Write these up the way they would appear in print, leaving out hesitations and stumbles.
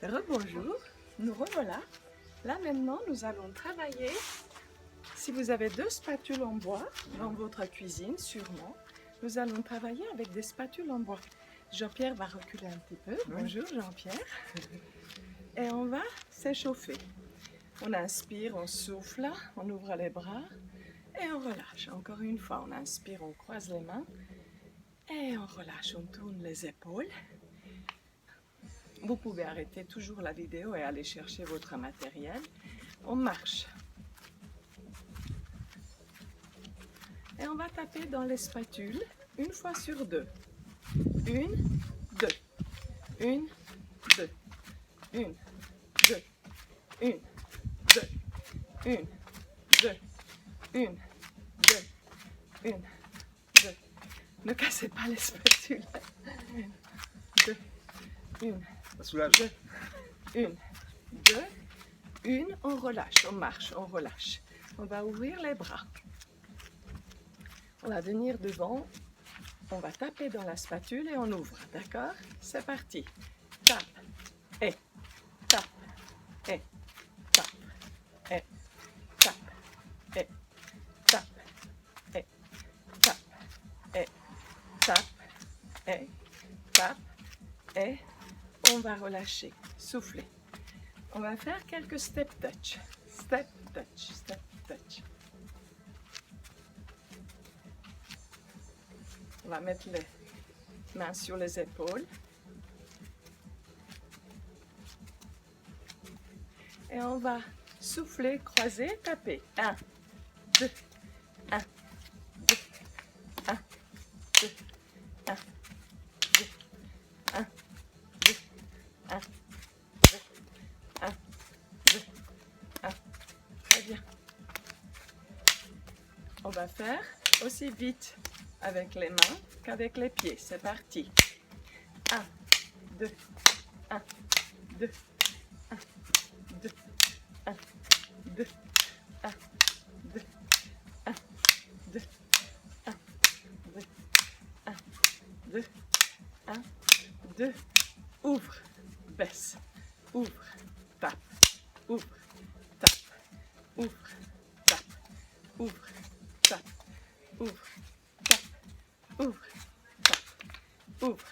Rebonjour, nous revoilà. Là maintenant, nous allons travailler. Si vous avez deux spatules en bois dans votre cuisine, sûrement, nous allons travailler avec des spatules en bois. Jean-Pierre va reculer un petit peu. Bonjour Jean-Pierre. Et on va s'échauffer. On inspire, on souffle, on ouvre les bras et on relâche. Encore une fois, on inspire, on croise les mains et on relâche, on tourne les épaules. Vous pouvez arrêter toujours la vidéo et aller chercher votre matériel. On marche. Et on va taper dans les spatules une fois sur deux. Une, deux. Une, deux. Une, deux. Une, deux. Une, deux. Une, deux. Une, deux. Ne cassez pas les spatules. Deux. Une. Ça soulage. Deux. Une, deux, une, on relâche, on marche, on relâche. On va ouvrir les bras. On va venir devant, on va taper dans la spatule et on ouvre, d'accord? C'est parti. Tape, et, tape, et, tape, et, tape, et, tape, et, tape, et, tape, et, tape, et on va relâcher, souffler. On va faire quelques step touch. Step touch, step touch. On va mettre les mains sur les épaules. Et on va souffler, croiser, taper. 1, 2, 1, 2, 1, 2, 1, 2, 1, 2, 1, 2, 1, 2, 1. Très bien. On va faire aussi vite avec les mains qu'avec les pieds. C'est parti. 1, 2, 1, 2, 1, 2, 1, 2, 1, 2, 1, 2, 1, 2, 1, 2, 1, 2. Ouvre, baisse, ouvre, tape, ouvre, tape, ouvre, tape, ouvre, tape, ouvre, tape, ouvre, tape, ouvre,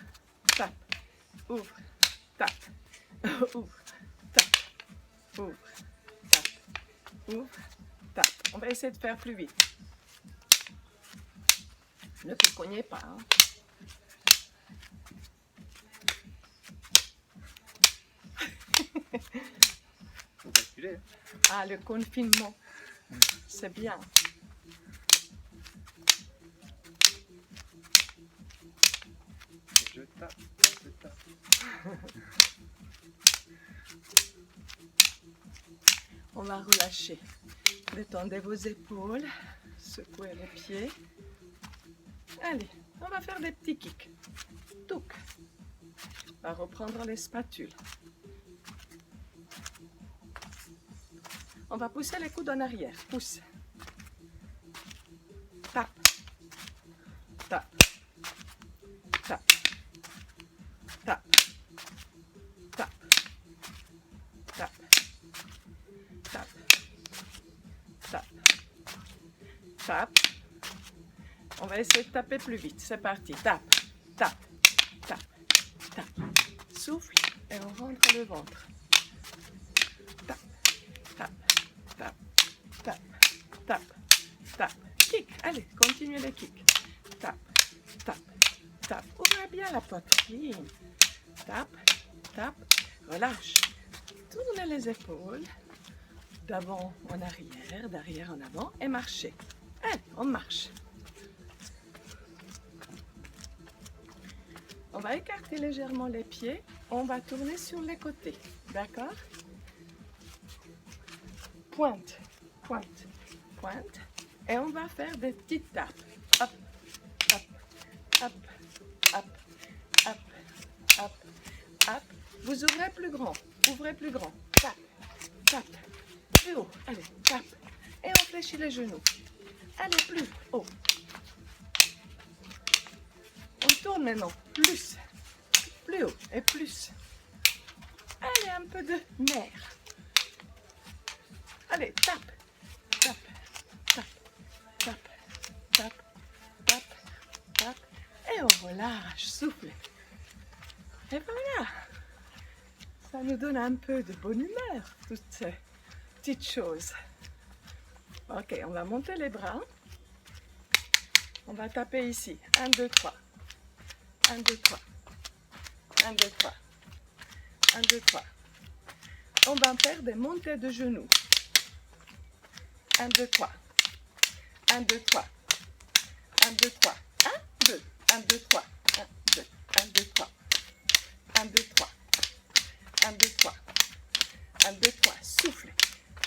tape, ouvre, tape, ouvre, tape, ouvre, tape, ouvre, tape. On va essayer de faire plus vite. Ne vous cognez pas, hein. Faut calculer. Ah, le confinement, c'est bien. Je tape, je tape. On va relâcher. Détendez vos épaules, secouez les pieds. Allez, on va faire des petits kicks. Touc. On va reprendre les spatules. On va pousser les coudes en arrière. Pousse. Tape. Tape. Tape. Tape. Tape. Tape. Tape. Tape. Tape. On va essayer de taper plus vite. C'est parti. Tape. Tape. Tape. Tape. Souffle et on rentre le ventre. Tape. Tape. Tape. Tape. Tape. Tape. Kick. Allez, continuez les kicks. Tape. Tape. Tape. Ouvrez bien la poitrine. Tape. Tape. Relâche. Tournez les épaules. D'avant en arrière, d'arrière en avant et marchez. Allez, on marche. On va écarter légèrement les pieds. On va tourner sur les côtés. D'accord? Pointe, pointe, pointe. Et on va faire des petites tapes. Hop, hop, hop, hop, hop, hop, hop. Vous ouvrez plus grand. Ouvrez plus grand. Tape, tape. Plus haut. Allez, tape. Et on fléchit les genoux. Allez, plus haut. On tourne maintenant. Plus. Plus haut et plus. Allez, un peu de nerf. Allez, tape, tape, tape, tape, tape, tape, tape. Et on relâche, souffle. Et voilà. Ça nous donne un peu de bonne humeur, toutes ces petites choses. Ok, on va monter les bras. On va taper ici. 1, 2, 3. 1, 2, 3. 1, 2, 3. 1, 2, 3. On va faire des montées de genoux. 1, 2, 3. 1, 2, 3. 1, 2, 3. 1, 2. 1, 2, 3. 1, 2. 1, 2, 3. 1, 2, 3. 1, 2, 3. 1, 2, 3. Soufflez.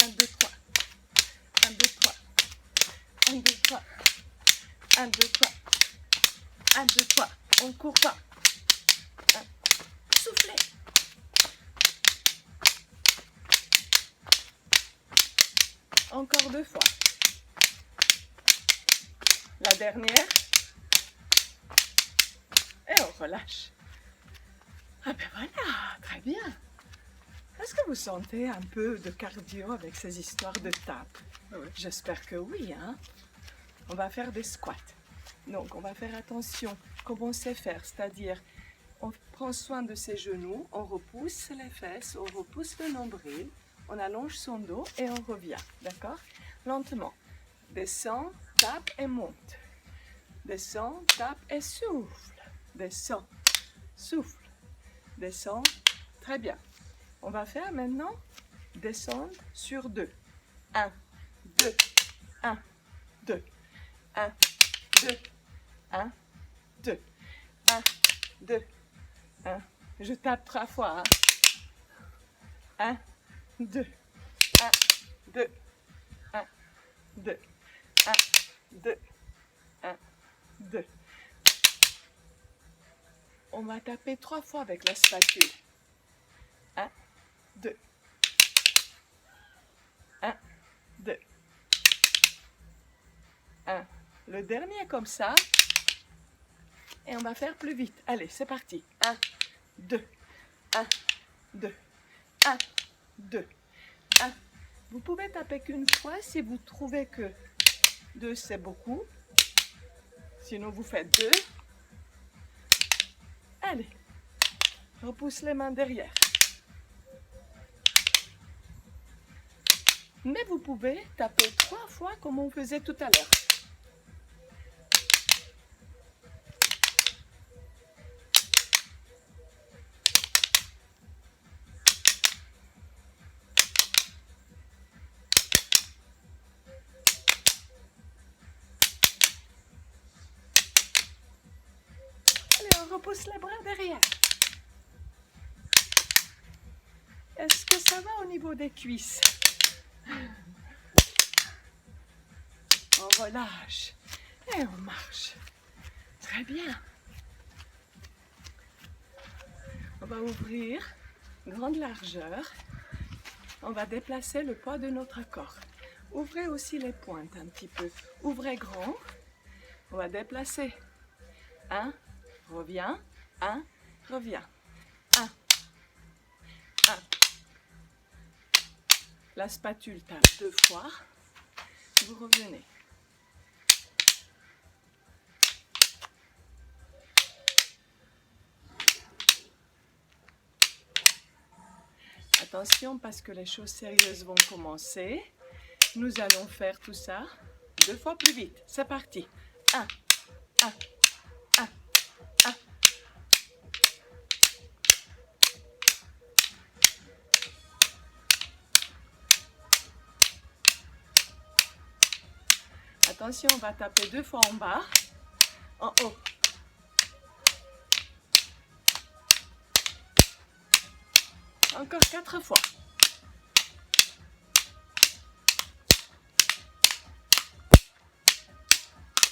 1, 2, 3. 1, 2, 3. 1, 2, 3. 1, 2, 3. 1, 2, 3. On ne court pas. Soufflez. Encore 2 fois. La dernière. Et on relâche. Ah ben voilà, très bien. Est-ce que vous sentez un peu de cardio avec ces histoires de tape? Ah ouais. J'espère que oui, hein. On va faire des squats. Donc, on va faire attention comme on sait faire, c'est-à-dire on prend soin de ses genoux, on repousse les fesses, on repousse le nombril, on allonge son dos et on revient, d'accord? Lentement. Descend, tape et monte. Descend, tape et souffle. Descend, souffle. Descend, très bien. On va faire maintenant descendre sur 2. 1, 2, 1, 2, 1, 2, 1, 2, 1, 2, 1. Je tape 3 fois. 1, 2, 1, 2, 1, 2, 1, 2, 1, 2. On va taper 3 fois avec la spatule. 1, 2, 1, 2, 1. Le dernier comme ça. Et on va faire plus vite. Allez, c'est parti. 1, 2, 1, 2, 1, 2, 1. Vous pouvez taper qu'une fois si vous trouvez que 2 c'est beaucoup. Sinon, vous faites 2. Allez, repousse les mains derrière. Mais vous pouvez taper 3 fois comme on faisait tout à l'heure. Allez, on repousse les bras derrière. Est-ce que ça va au niveau des cuisses? On relâche et on marche. Très bien. On va ouvrir grande largeur. On va déplacer le poids de notre corps. Ouvrez aussi les pointes un petit peu. Ouvrez grand. On va déplacer. 1, reviens. 1, reviens. 1, 1. La spatule tape 2 fois. Vous revenez. Attention parce que les choses sérieuses vont commencer. Nous allons faire tout ça 2 fois plus vite. C'est parti. 1, 1, 1, 1. Attention, on va taper 2 fois en bas, en haut. Encore 4 fois.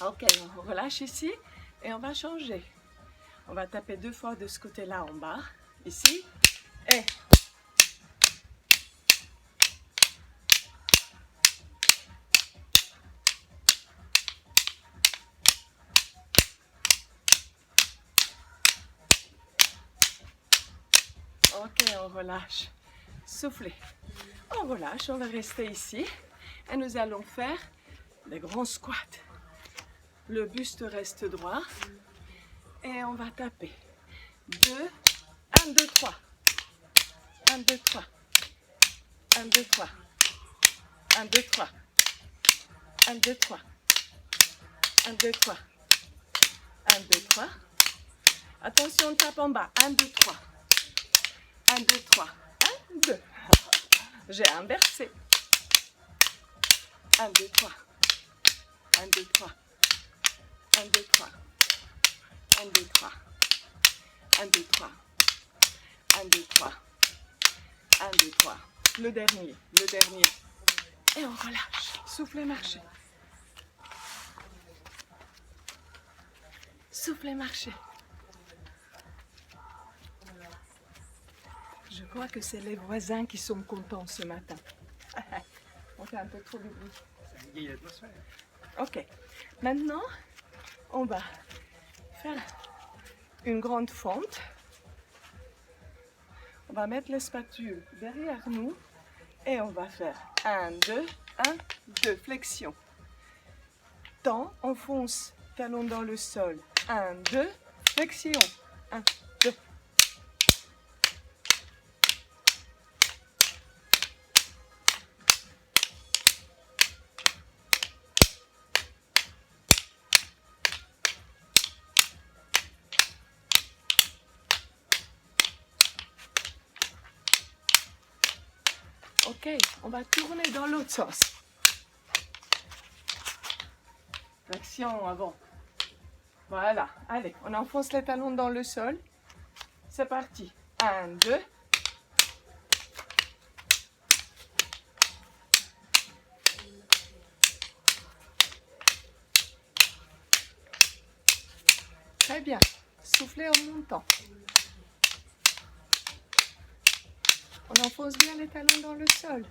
Ok, on relâche ici et on va changer. On va taper 2 fois de ce côté-là en bas, ici, et ok, on relâche. soufflez. On relâche, on va rester ici et nous allons faire des grands squats. Le buste reste droit et on va taper. 2, 1, 2, 3. 1, 2, 3. 1, 2, 3. 1, 2, 3. 1, 2, 3. 1, 2, 3. 1, 2, 3. Attention, on tape en bas. 1, 2, 3. 1, 2, 3. 1, 2. J'ai inversé. 1, 2, 3. 1, 2, 3. 1, 2, 3. 1, 2, 3. 1, 2, 3. 1, 2, 3. 1, 2, 3. Le dernier. Et on relâche. Soufflez, marchez. Soufflez, marchez. Je crois que c'est les voisins qui sont contents ce matin. On fait un peu trop de bruit. C'est une vieille atmosphère. Ok. Maintenant, on va faire une grande fente. On va mettre les spatules derrière nous et on va faire 1, 2, 1, 2, flexion. Tend, enfonce, talon dans le sol. 1, 2, flexion. 1, 2. Ok, on va tourner dans l'autre sens. Flexion avant. Voilà, allez, on enfonce les talons dans le sol. C'est parti. 1, 2. Très bien. Soufflez en montant. On enfonce bien les talons dans le sol.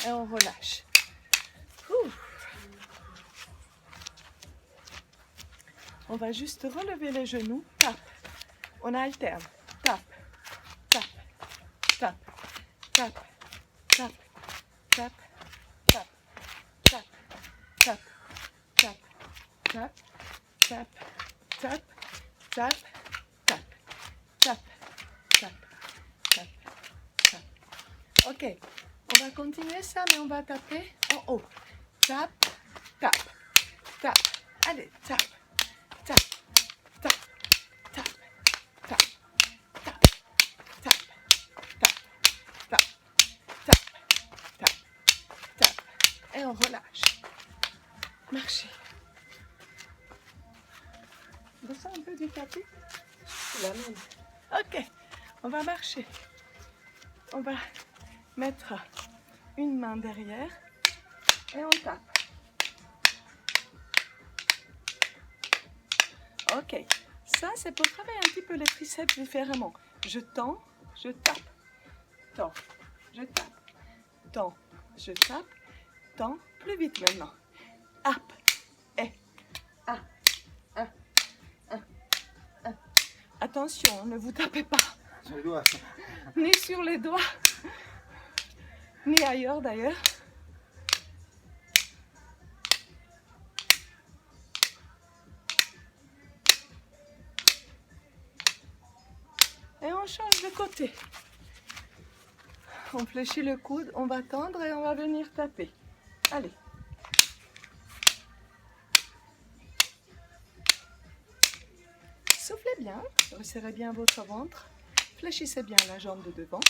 Et on relâche. Ouh. On va juste relever les genoux. Tape. On alterne. Tape. Tape. Tape. Tape. Tape. Tape. Tape. Tape. Tape. Tape. Tape. Tap, tap, tap, tap, tap, tap, tap, tap. Ok, on va continuer ça, mais on va taper en haut. Tap, tap, tap. Allez, tap, tap, tap, tap, tap, tap, tap, tap, tap, tap, tap, tap. Et on relâche. Marchez. Descends un peu du tapis. La même. Ok, on va marcher. On va mettre une main derrière et on tape. Ok, ça c'est pour travailler un petit peu les triceps différemment. Je tends, je tape. Tends, je tape. Tends, je tape. Tends, plus vite maintenant. Up, et, ah. Attention, ne vous tapez pas. Sur les doigts. Ni sur les doigts, ni ailleurs d'ailleurs. Et on change de côté. On fléchit le coude, on va tendre et on va venir taper. Allez. Soufflez bien, resserrez bien votre ventre, fléchissez bien la jambe de devant.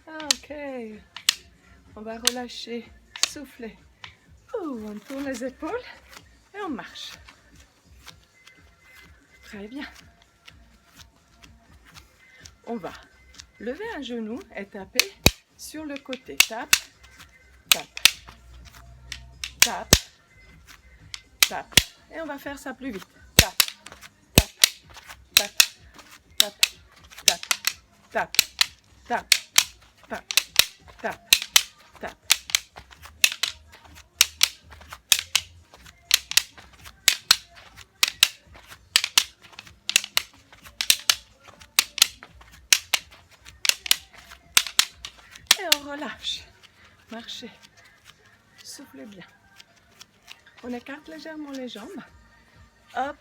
Ok, on va relâcher, souffler. On tourne les épaules et on marche. Très bien. On va lever un genou et taper sur le côté. Tape, tape, tape, tape. Et on va faire ça plus vite. Tape, tape, tape, tape, tape, tape, tape, tape. Et on relâche. Marchez. Soufflez bien. On écarte légèrement les jambes. Hop,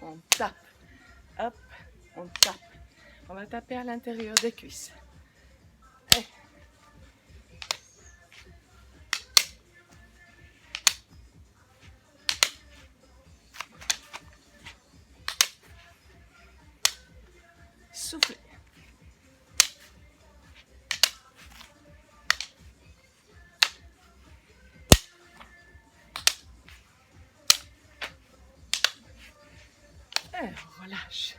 on tape. Hop, on tape. On va taper à l'intérieur des cuisses. Et soufflez. Et on relâche.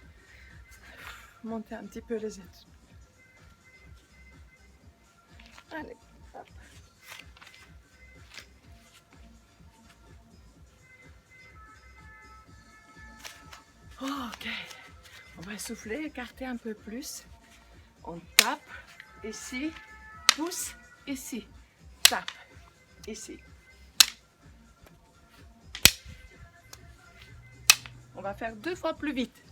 Montez un petit peu les épaules. Allez, hop. Ok. On va souffler, écarter un peu plus. On tape ici, pousse ici, tape ici. On va faire 2 fois plus vite.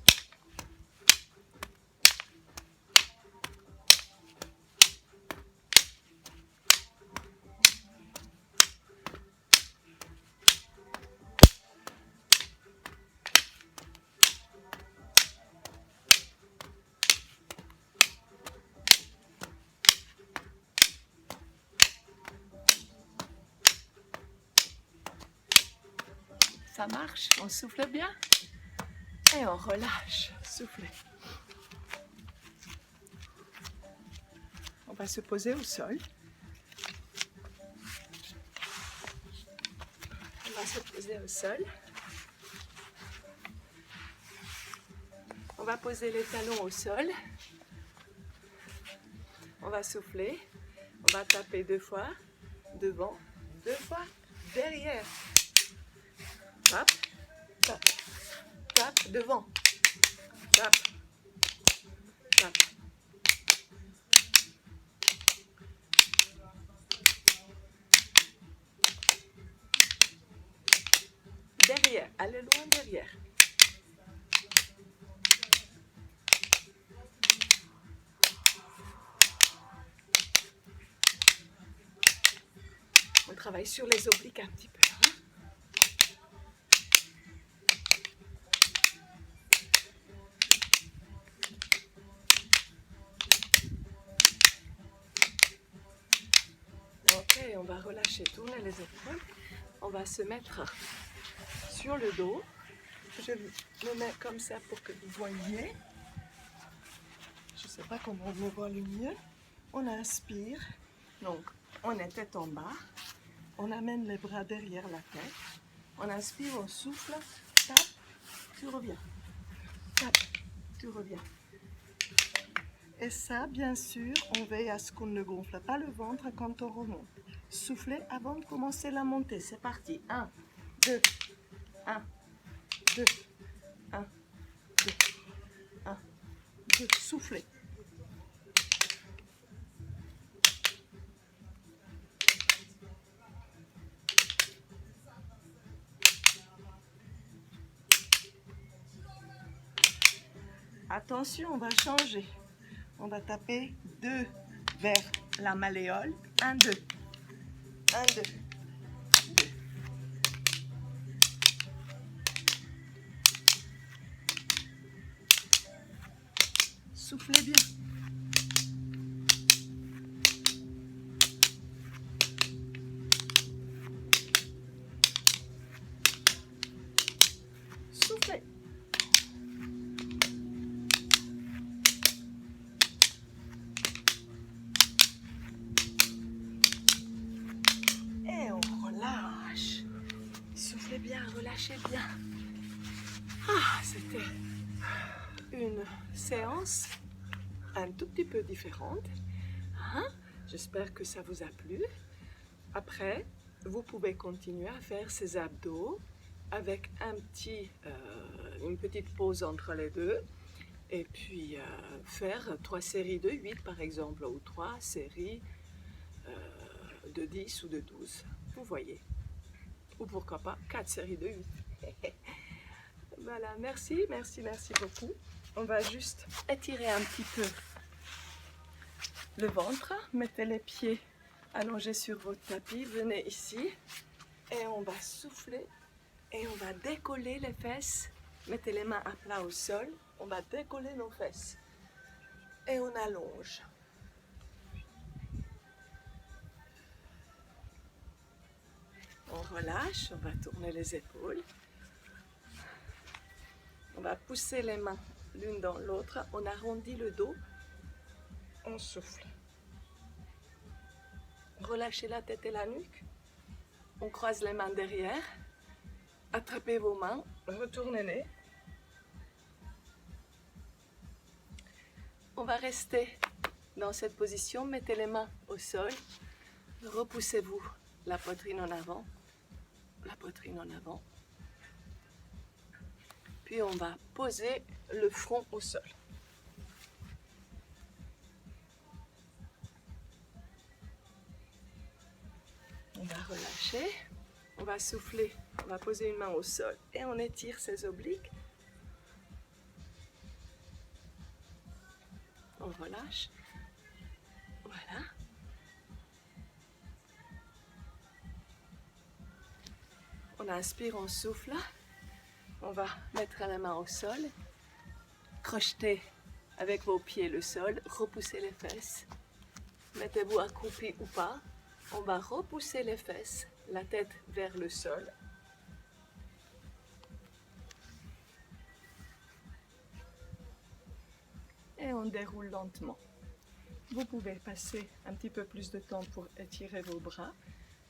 Ça marche, on souffle bien et on relâche, soufflez. On va se poser au sol. On va se poser au sol. On va poser les talons au sol. On va souffler. On va taper 2 fois devant, 2 fois derrière. Tape, tape, tape devant. Tape, tape. Derrière, allez loin derrière. On travaille sur les obliques un petit peu. Ok, on va relâcher, tourner les épaules. On va se mettre sur le dos. Je me mets comme ça pour que vous voyez. Je ne sais pas comment on me voit le mieux. On inspire. Donc, on est tête en bas. On amène les bras derrière la tête. On inspire, on souffle. Tape, tu reviens. Tape, tu reviens. Et ça, bien sûr, on veille à ce qu'on ne gonfle pas le ventre quand on remonte. Soufflez avant de commencer la montée. C'est parti. 1, 2, 1, 2, 1, 2, 1, 2. Soufflez. Attention, on va changer. On va taper 2 vers la malléole. 1, 2. 1, 2. 2. Soufflez bien. Soufflez. Et on relâche. Soufflez bien, relâchez bien. Ah, c'était une séance un tout petit peu différente. Hein? J'espère que ça vous a plu. Après, vous pouvez continuer à faire ces abdos avec une petite pause entre les deux. Et puis faire 3 séries de 8 par exemple, ou 3 séries de 10 ou de 12. Vous voyez. Ou pourquoi pas 4 séries de 8. Voilà, merci, merci, merci beaucoup. On va juste étirer un petit peu le ventre. Mettez les pieds allongés sur votre tapis. Venez ici et on va souffler et on va décoller les fesses. Mettez les mains à plat au sol. On va décoller nos fesses et on allonge. On relâche, on va tourner les épaules. On va pousser les mains l'une dans l'autre. On arrondit le dos. On souffle. Relâchez la tête et la nuque. On croise les mains derrière. Attrapez vos mains. Retournez-les. On va rester dans cette position. Mettez les mains au sol. Repoussez-vous la poitrine en avant. La poitrine en avant. Puis on va poser le front au sol. On va relâcher, on va souffler, on va poser une main au sol et on étire ses obliques. On relâche. Voilà. On inspire, on souffle. On va mettre la main au sol. Crochetez avec vos pieds le sol. Repoussez les fesses. Mettez-vous accroupi ou pas. On va repousser les fesses, la tête vers le sol. Et on déroule lentement. Vous pouvez passer un petit peu plus de temps pour étirer vos bras.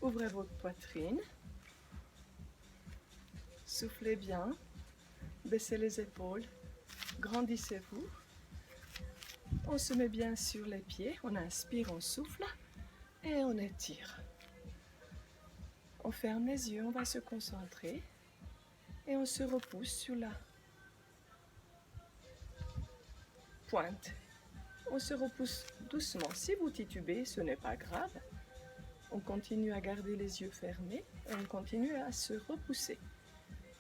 Ouvrez votre poitrine. Soufflez bien. Baissez les épaules. Grandissez-vous. On se met bien sur les pieds. On inspire, on souffle. Et on étire. On ferme les yeux, on va se concentrer. Et on se repousse sur la pointe. On se repousse doucement. Si vous titubez, ce n'est pas grave. On continue à garder les yeux fermés et on continue à se repousser.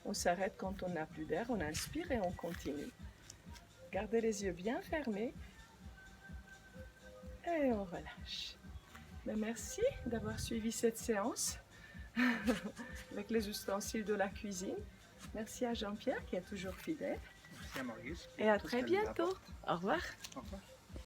On s'arrête quand on n'a plus d'air, on inspire et on continue. Gardez les yeux bien fermés et on relâche. Mais merci d'avoir suivi cette séance avec les ustensiles de la cuisine. Merci à Jean-Pierre qui est toujours fidèle. Merci à Margus. Et à très bientôt. Au revoir. Au revoir.